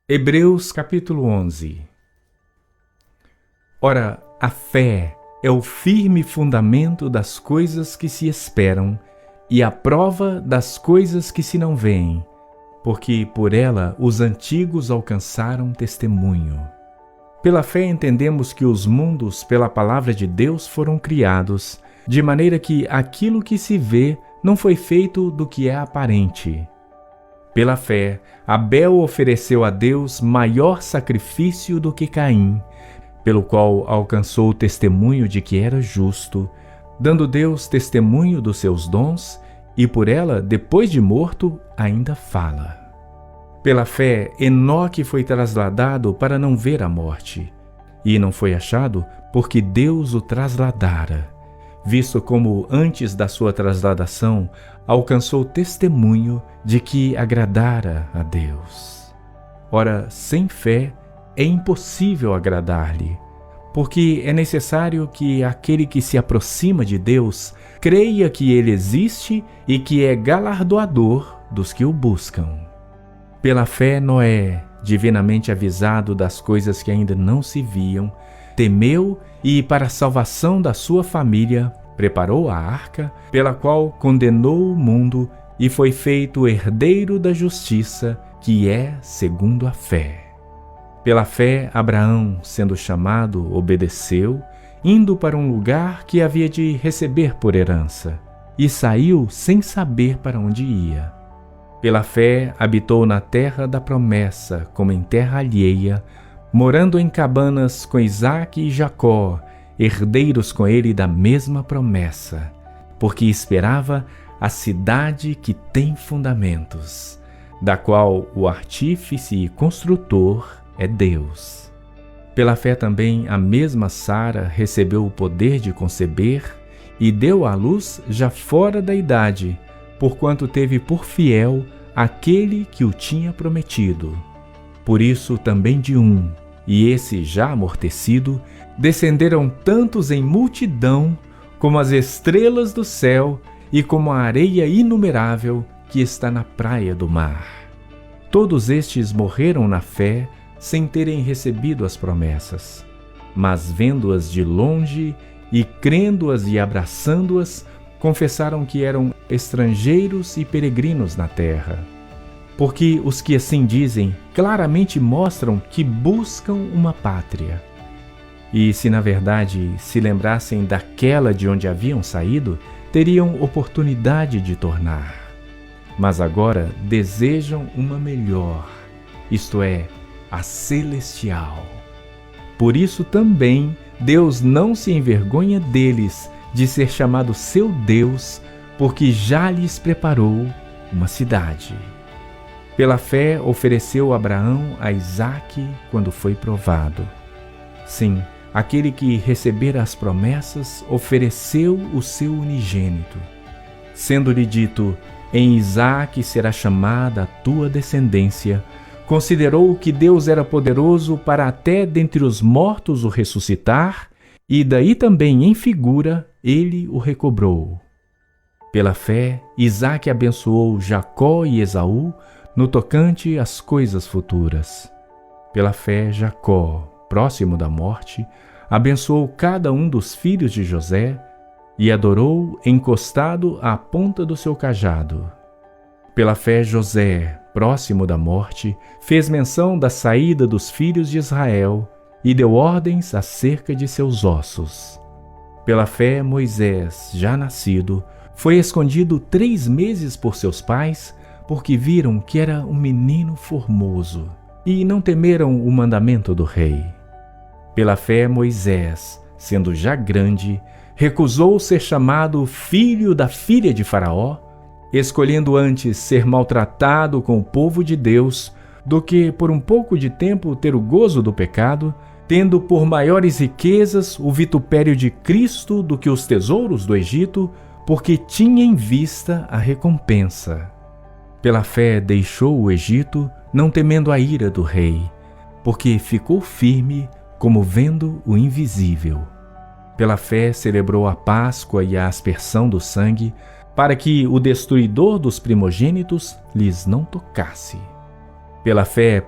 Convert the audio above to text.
Hebreus capítulo 11. Ora, a fé é o firme fundamento das coisas que se esperam e a prova das coisas que se não veem, porque por ela os antigos alcançaram testemunho. Pela fé entendemos que os mundos pela palavra de Deus foram criados, de maneira que aquilo que se vê não foi feito do que é aparente. Pela fé, Abel ofereceu a Deus maior sacrifício do que Caim, pelo qual alcançou o testemunho de que era justo, dando Deus testemunho dos seus dons, e por ela, depois de morto, ainda fala. Pela fé, Enoque foi trasladado para não ver a morte, e não foi achado porque Deus o trasladara, visto como antes da sua trasladação alcançou testemunho de que agradara a Deus. Ora, sem fé é impossível agradar-lhe, porque é necessário que aquele que se aproxima de Deus creia que ele existe e que é galardoador dos que o buscam. Pela fé, Noé, divinamente avisado das coisas que ainda não se viam, temeu e, para a salvação da sua família, preparou a arca, pela qual condenou o mundo e foi feito herdeiro da justiça, que é segundo a fé. Pela fé, Abraão, sendo chamado, obedeceu, indo para um lugar que havia de receber por herança, e saiu sem saber para onde ia. Pela fé, habitou na terra da promessa, como em terra alheia, morando em cabanas com Isaque e Jacó, herdeiros com ele da mesma promessa, porque esperava a cidade que tem fundamentos, da qual o artífice e construtor é Deus. Pela fé também a mesma Sara recebeu o poder de conceber e deu à luz já fora da idade, porquanto teve por fiel aquele que o tinha prometido. Por isso também de um, e esse já amortecido, descenderam tantos em multidão como as estrelas do céu e como a areia inumerável que está na praia do mar. Todos estes morreram na fé sem terem recebido as promessas, mas vendo-as de longe e crendo-as e abraçando-as, confessaram que eram estrangeiros e peregrinos na terra. Porque os que assim dizem claramente mostram que buscam uma pátria. E se na verdade se lembrassem daquela de onde haviam saído, teriam oportunidade de tornar. Mas agora desejam uma melhor, isto é, a celestial. Por isso também Deus não se envergonha deles de ser chamado seu Deus, porque já lhes preparou uma cidade. Pela fé ofereceu Abraão a Isaque quando foi provado. Sim, aquele que recebera as promessas ofereceu o seu unigênito. Sendo-lhe dito, em Isaque será chamada a tua descendência, considerou que Deus era poderoso para até dentre os mortos o ressuscitar, e daí também em figura ele o recobrou. Pela fé, Isaque abençoou Jacó e Esaú no tocante às coisas futuras. Pela fé, Jacó, próximo da morte, abençoou cada um dos filhos de José e adorou encostado à ponta do seu cajado. Pela fé, José, próximo da morte, fez menção da saída dos filhos de Israel e deu ordens acerca de seus ossos. Pela fé, Moisés, já nascido, foi escondido 3 meses por seus pais, porque viram que era um menino formoso, e não temeram o mandamento do rei. Pela fé, Moisés, sendo já grande, recusou ser chamado filho da filha de Faraó, escolhendo antes ser maltratado com o povo de Deus, do que por um pouco de tempo ter o gozo do pecado, tendo por maiores riquezas o vitupério de Cristo do que os tesouros do Egito, porque tinha em vista a recompensa. Pela fé deixou o Egito, não temendo a ira do rei, porque ficou firme como vendo o invisível. Pela fé celebrou a Páscoa e a aspersão do sangue, para que o destruidor dos primogênitos lhes não tocasse. Pela fé